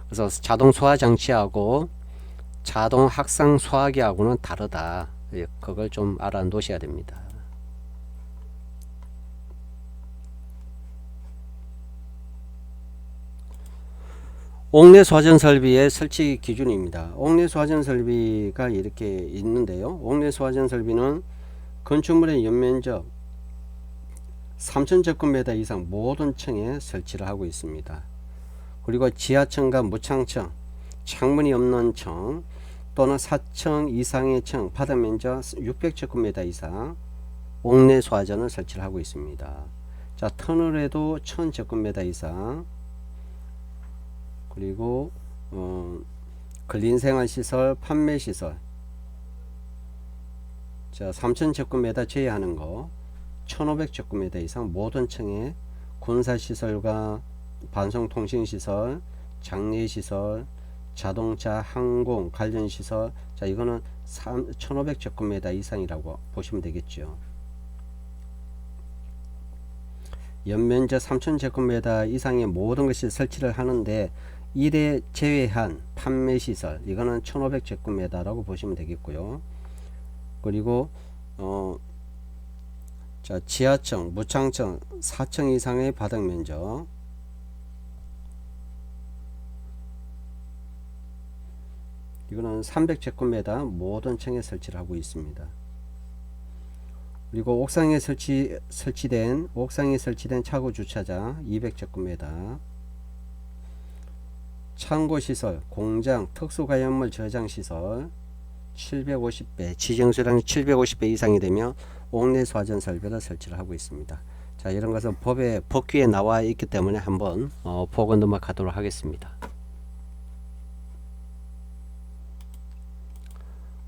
그래서 자동 소화장치하고 자동 확상 소화기하고는 다르다. 그걸 좀 알아놓으셔야 됩니다. 옥내 소화전 설비의 설치 기준입니다. 옥내 소화전 설비가 이렇게 있는데요. 옥내 소화전 설비는 건축물의 연면적 3000제곱미터 이상 모든 층에 설치를 하고 있습니다. 그리고 지하층과 무창층, 창문이 없는 층 또는 4층 이상의 층, 바닥 면적 600제곱미터 이상 옥내 소화전을 설치를 하고 있습니다. 자, 터널에도 1000제곱미터 이상, 그리고 근린생활시설, 판매시설, 자 3000제곱미터 제외하는 거 1500제곱미터 이상 모든 층에 군사시설과 반송통신시설, 장례시설, 자동차, 항공 관련시설, 자 이거는 1500제곱미터 이상이라고 보시면 되겠죠. 연면적 3000제곱미터 이상의 모든 것이 설치를 하는데 이래 제외한 판매시설, 이거는 1500제곱미터라고 보시면 되겠고요. 그리고 자 지하층, 무창층 4층 이상의 바닥 면적, 이거는 300제곱미터 모든 층에 설치를 하고 있습니다. 그리고 옥상에 설치된 차고 주차장 200제곱미터, 창고시설, 공장, 특수가연물 저장시설 750배, 지정수량이 750배 이상이 되면 옥내 소화전 설비를 설치를 하고 있습니다. 자, 이런 것은 법규에 나와 있기 때문에 한번 보고 넘어가도록 하겠습니다.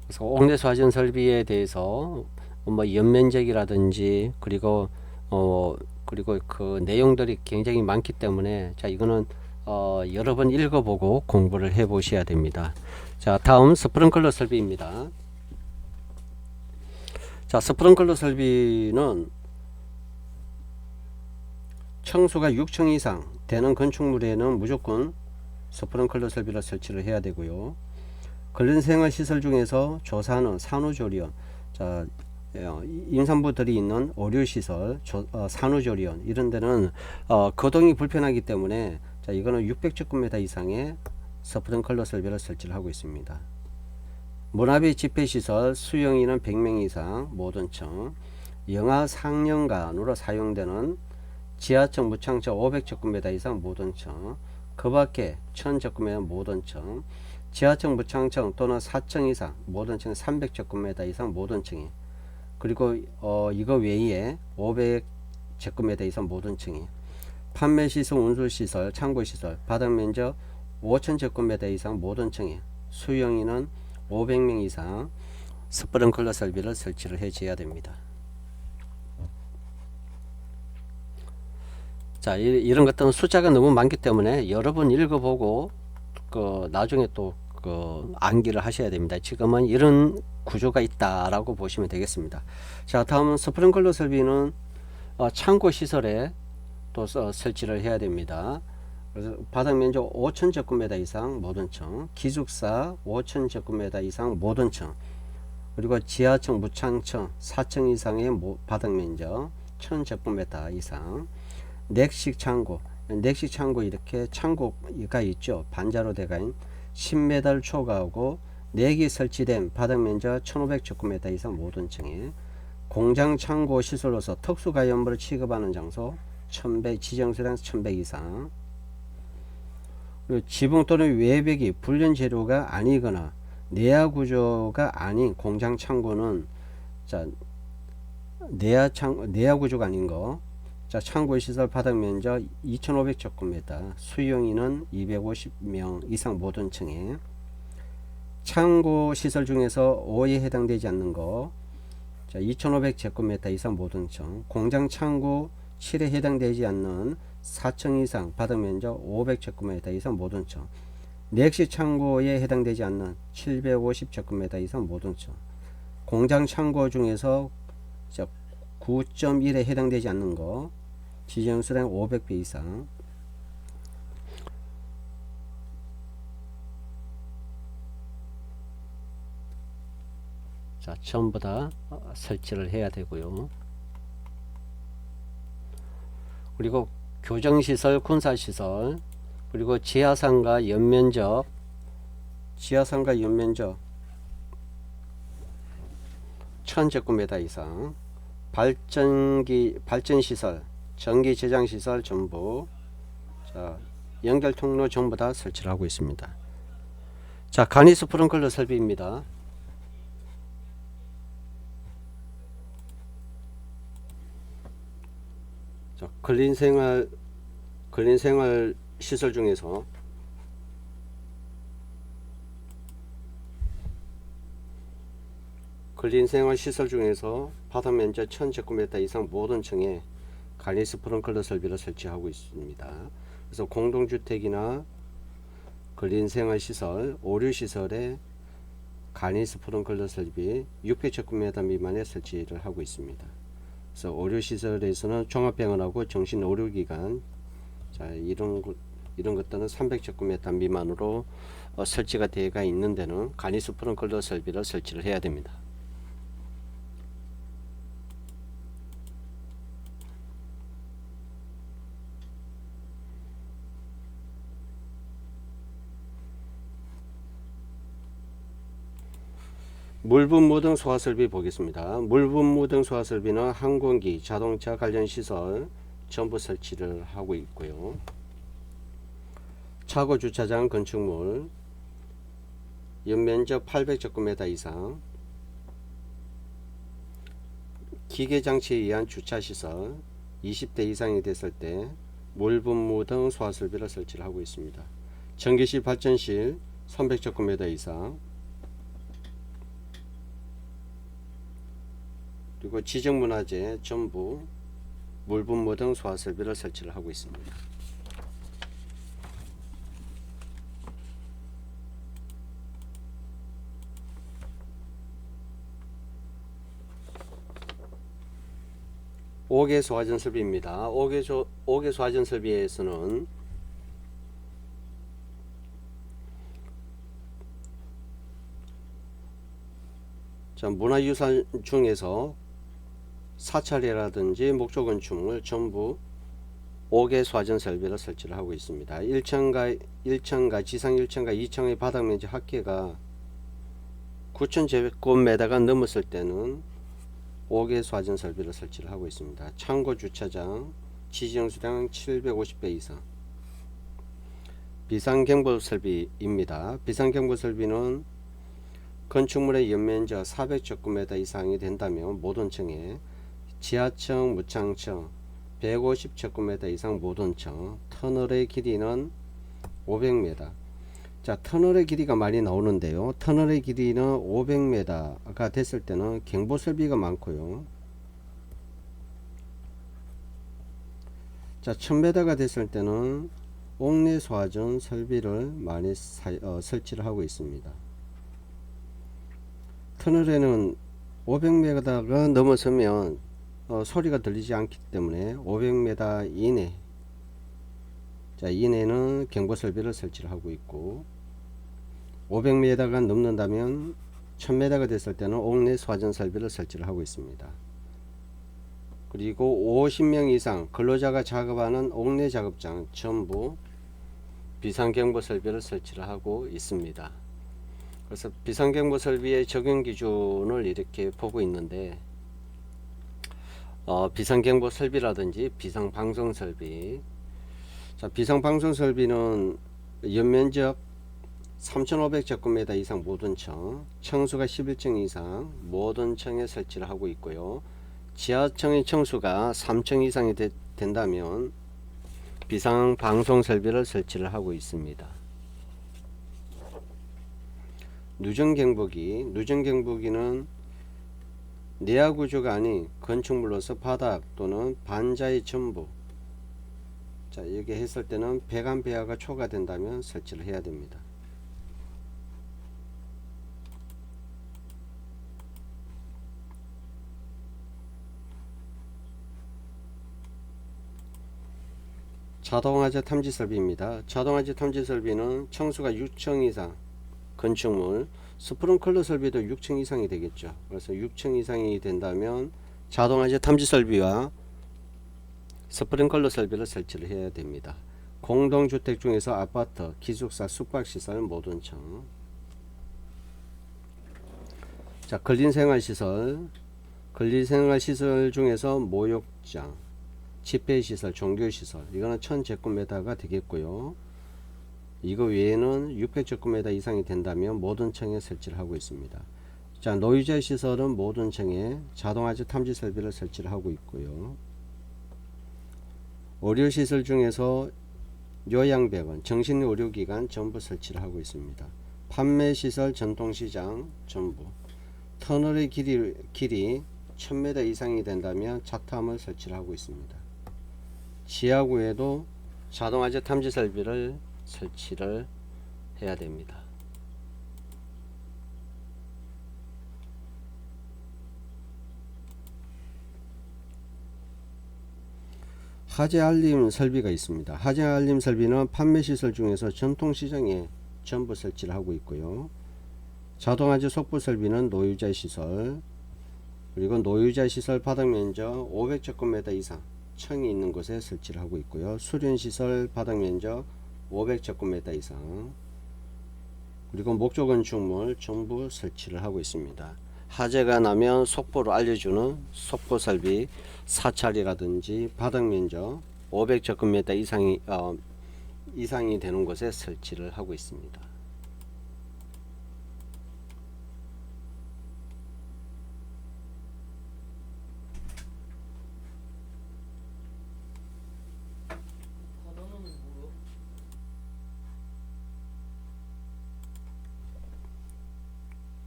그래서 옥내 소화전 설비에 대해서 뭐 연면적이라든지 그리고 그 내용들이 굉장히 많기 때문에 자 이거는 여러 번 읽어보고 공부를 해 보셔야 됩니다. 자, 다음 스프링클러 설비입니다. 자, 스프링클러 설비는 층수가 6층 이상 되는 건축물에는 무조건 스프링클러 설비를 설치를 해야 되고요. 근린생활시설 중에서 조사는 산후조리원, 자 임산부들이 있는 의료시설, 산후조리원 이런 데는 거동이 불편하기 때문에 자 이거는 600제곱미터 이상의 스프링클러 설비를 설치를 하고 있습니다. 문화비 집회시설, 수용인은 100명 이상 모든 층, 영아 상영관으로 사용되는 지하층, 무창층 500제곱미터 이상 모든 층, 그 밖에 1000제곱미터 모든 층, 지하층, 무창층 또는 4층 이상 모든 층 300제곱미터 이상 모든 층이, 그리고 이거 외에 500제곱미터 이상 모든 층이, 판매시설, 운수시설, 창고시설, 바닥면적 5000제곱미터 이상 모든 층에 수용인은 500명 이상 스프링클러 설비를 설치를 해줘야 됩니다. 자, 이런 것들은 숫자가 너무 많기 때문에 여러 번 읽어보고 나중에 또 암기를 하셔야 됩니다. 지금은 이런 구조가 있다라고 보시면 되겠습니다. 자, 다음은 스프링클러 설비는 창고 시설에 또 설치를 해야 됩니다. 그래서 바닥 면적 5000제곱미터 이상 모든 층, 기숙사 5000제곱미터 이상 모든 층, 그리고 지하층, 무창층 4층 이상의 바닥 면적 1000제곱미터 이상, 넥식 창고 이렇게 창고가 있죠. 반자로 되어 있는 10m 초과하고 넥이 설치된 바닥 면적 1500제곱미터 이상 모든 층에, 공장 창고 시설로서 특수가연물을 취급하는 장소 1100, 지정수량 1100 이상, 그리고 지붕 또는 외벽이 불련 재료가 아니거나 내야 구조가 아닌 공장 창고는 자 내야 구조가 아닌 거. 자, 창고 시설 바닥 면적 2,500제곱미터, 수용인은 250명 이상 모든 층에. 창고 시설 중에서 5에 해당되지 않는 거. 자, 2,500제곱미터 이상 모든 층. 공장 창고 7에 해당되지 않는 4층 이상 바닥 면적 500제곱미터 이상 모든 층. 넥시 창고에 해당되지 않는 750제곱미터 이상 모든 층. 공장 창고 중에서 9.1에 해당되지 않는 거. 지정수량 500배 이상. 자, 전부 다 설치를 해야 되고요. 그리고 교정시설, 군사시설, 그리고 지하상가 연면적 1000제곱미터 이상, 발전시설, 전기 저장시설 전부, 자, 연결 통로 전부 다 설치를 하고 있습니다. 자, 간이 스프링클러 설비입니다. 자, 근린생활 시설 중에서 바닥 면적 1000제곱미터 이상 모든 층에 간이 스프링클러 설비를 설치하고 있습니다. 그래서 공동주택이나 근린생활시설, 오류시설에 간이 스프링클러 설비 600제곱미터 미만에 설치를 하고 있습니다. 그래서 오류시설에서는 종합병원하고 정신오류기관, 자, 이런 것들은 300제곱미터 미만으로 설치가 되어 있는 데는 간이 스프링클러 설비를 설치를 해야 됩니다. 물분무등 소화설비 보겠습니다. 물분무등 소화설비는 항공기, 자동차 관련 시설 전부 설치를 하고 있고요. 차고 주차장 건축물 연면적 800제곱미터 이상, 기계장치에 의한 주차시설 20대 이상이 됐을 때 물분무 등 소화설비를 설치를 하고 있습니다. 전기실, 발전실 300제곱미터 이상, 그리고 지정문화재 전부 물분무 등 소화설비를 설치를 하고 있습니다. 옥외 소화전 설비입니다. 옥외 소화전 설비에서는 자, 문화유산 중에서 사찰이라든지 목조건축물 전부 옥외 소화전 설비를 설치를 하고 있습니다. 1층과 지상 1층과 2층의 바닥면적 합계가 9,000제곱미터가 넘었을 때는 옥외 소화전 설비를 설치를 하고 있습니다. 창고 주차장 지정수량 750배 이상. 비상경보 설비입니다. 비상경보 설비는 건축물의 연면적 400제곱미터 이상이 된다면 모든 층에 지하층, 무창층 150제곱미터 이상 모든 층, 터널의 길이는 500m. 자, 터널의 길이가 많이 나오는데요. 터널의 길이는 500m가 됐을 때는 경보 설비가 많고요. 자, 1000m가 됐을 때는 옥내 소화전 설비를 많이 설치를 하고 있습니다. 터널에는 500m가 넘어서면 소리가 들리지 않기 때문에 500m 이내, 자, 이내는 경보 설비를 설치를 하고 있고, 500m가 넘는다면 1000m가 됐을 때는 옥내 소화전 설비를 설치를 하고 있습니다. 그리고 50명 이상 근로자가 작업하는 옥내 작업장 전부 비상경보 설비를 설치를 하고 있습니다. 그래서 비상경보 설비의 적용 기준을 이렇게 보고 있는데, 비상경보 설비라든지 비상방송 설비, 자, 비상방송 설비는 연면적 3,500제곱미터 이상 모든 층, 층수가 11층 이상 모든 층에 설치를 하고 있고요. 지하층의 층수가 3층 이상이 된다면 비상 방송 설비를 설치를 하고 있습니다. 누전경보기는 내야 구조가 아닌 건축물로서 바닥 또는 반자의 전부, 자 이렇게 했을 때는 100A가 초과된다면 설치를 해야 됩니다. 자동화재 탐지 설비입니다. 자동화재 탐지 설비는 층수가 6층 이상 건축물, 스프링클러 설비도 6층 이상이 되겠죠. 그래서 6층 이상이 된다면 자동화재 탐지 설비와 스프링클러 설비를 설치를 해야 됩니다. 공동주택 중에서 아파트, 기숙사, 숙박시설 모든 층. 자, 근린생활시설 중에서 모욕장, 집회시설, 종교시설, 이거는 1000제곱미터가 되겠고요. 이거 외에는 600제곱미터 이상이 된다면 모든 층에 설치를 하고 있습니다. 자, 노유자 시설은 모든 층에 자동화재 탐지 설비를 설치를 하고 있고요. 의료시설 중에서 요양병원, 정신의료기관 전부 설치를 하고 있습니다. 판매시설, 전통시장 전부. 터널의 길이 1000m 이상이 된다면 차탐을 설치를 하고 있습니다. 지하구에도 자동화재 탐지 설비를 설치를 해야 됩니다. 화재 알림 설비가 있습니다. 화재 알림 설비는 판매시설 중에서 전통시장에 전부 설치를 하고 있고요. 자동화재 속보 설비는 노유자 시설, 그리고 노유자 시설 바닥면적 500제곱미터 이상 층이 있는 곳에 설치를 하고 있고요. 수련시설 바닥면적 500제곱미터 이상, 그리고 목조 건축물 전부 설치를 하고 있습니다. 화재가 나면 속보로 알려주는 속보 설비 사찰이라든지 바닥면적 500제곱미터 이상이 되는 곳에 설치를 하고 있습니다.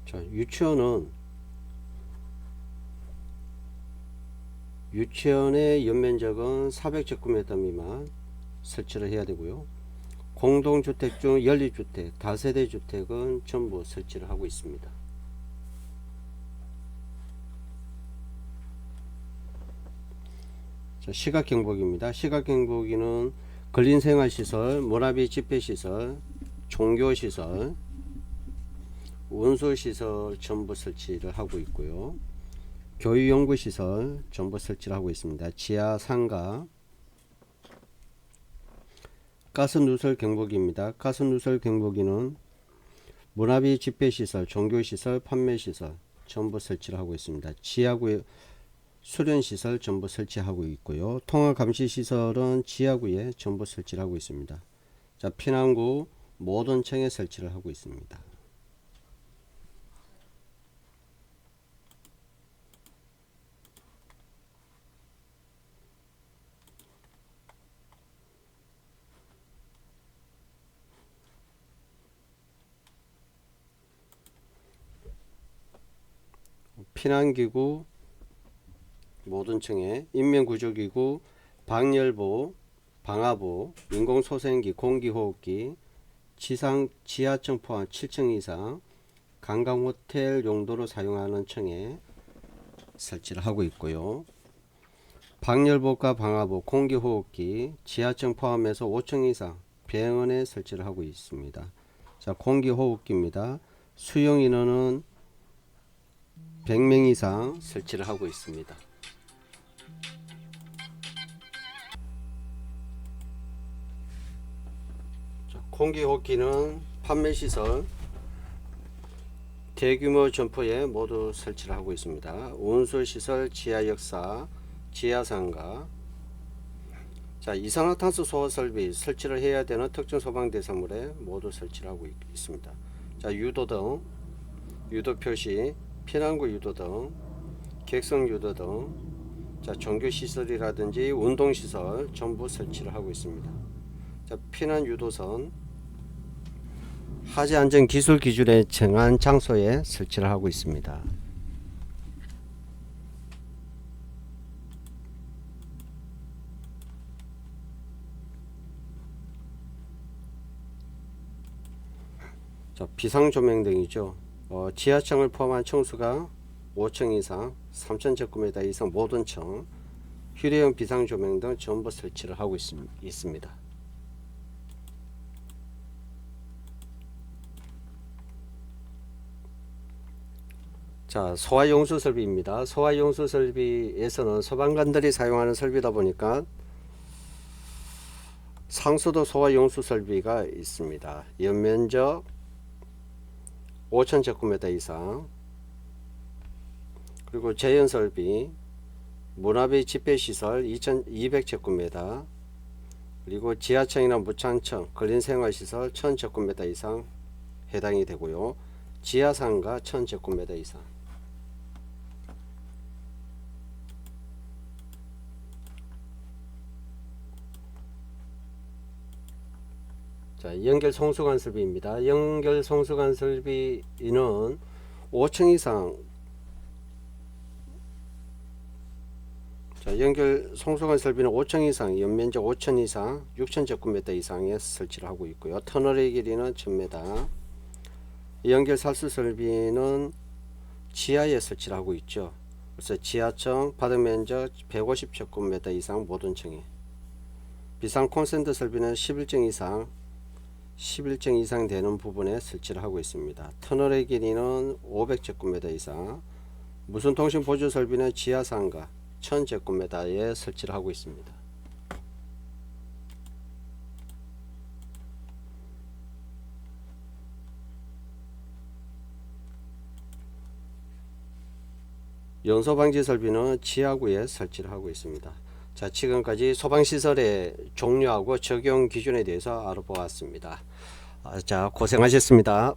자, 유치원의 연면적은 400제곱미터 미만 설치를 해야 되고요. 공동주택 중 연립주택, 다세대 주택은 전부 설치를 하고 있습니다. 자, 시각경보기입니다. 시각경보기는 근린생활시설, 문화비 집회시설, 종교시설, 운수시설 전부 설치를 하고 있고요. 교육연구시설 전부 설치를 하고 있습니다. 지하 상가. 가스누설 경보기입니다. 가스누설 경보기는 문화비 집회시설, 종교시설, 판매시설 전부 설치를 하고 있습니다. 지하구에 수련시설 전부 설치하고 있고요. 통화감시시설은 지하구에 전부 설치를 하고 있습니다. 자, 피난구 모든 층에 설치를 하고 있습니다. 피난기구 모든 층에 인명구조기구, 방열보, 방화보, 인공소생기, 공기호흡기, 지하층 포함 7층 이상 관광호텔 용도로 사용하는 층에 설치를 하고 있고요. 방열보과 방화보, 공기호흡기, 지하층 포함해서 5층 이상 병원에 설치를 하고 있습니다. 자, 공기호흡기입니다. 수용 인원은 100명 이상 설치를 하고 있습니다. 공기호흡기는 판매시설 대규모 점포에 모두 설치를 하고 있습니다. 운수시설, 지하역사, 지하상가, 자, 이산화탄소 소화 설비 설치를 해야 되는 특정 소방 대상물에 모두 설치를 하고 있습니다. 자, 유도등, 유도 표시, 피난구 유도등, 객석 유도등, 자, 종교 시설이라든지 운동 시설 전부 설치를 하고 있습니다. 자, 피난 유도선 하지 안전 기술 기준에 정한 장소에 설치를 하고 있습니다. 자, 비상조명등이죠. 지하층을 포함한 층수가 5층 이상, 3000제곱미터 이상 모든 층, 휴대용 비상조명등 전부 설치를 하고 있습니다. 자, 소화용수 설비입니다. 소화용수 설비에서는 소방관들이 사용하는 설비다 보니까 상수도 소화용수 설비가 있습니다. 연면적 5000제곱미터 이상, 그리고 재현설비, 문화비 집회시설 2200제곱미터, 그리고 지하층이나 무창층, 근린생활시설 1000제곱미터 이상 해당이 되고요. 지하상가 1000제곱미터 이상. 자, 연결 송수관 설비입니다. 연결 송수관 설비는 5층 이상, 자, 연결 송수관 설비는 5층 이상, 연면적 5천 이상, 6000제곱미터 이상에 설치를 하고 있고요. 터널의 길이는 1000m. 연결 살수 설비는 지하에 설치를 하고 있죠. 그래서 지하층 바닥 면적 150제곱미터 이상 모든 층에, 비상 콘센트 설비는 11층 이상 되는 부분에 설치를 하고 있습니다. 터널의 길이는 500제곱미터 이상, 무선통신 보조 설비는 지하상가 1000제곱미터에 설치를 하고 있습니다. 연소방지 설비는 지하구에 설치를 하고 있습니다. 자, 지금까지 소방시설의 종류하고 적용 기준에 대해서 알아보았습니다. 자, 고생하셨습니다.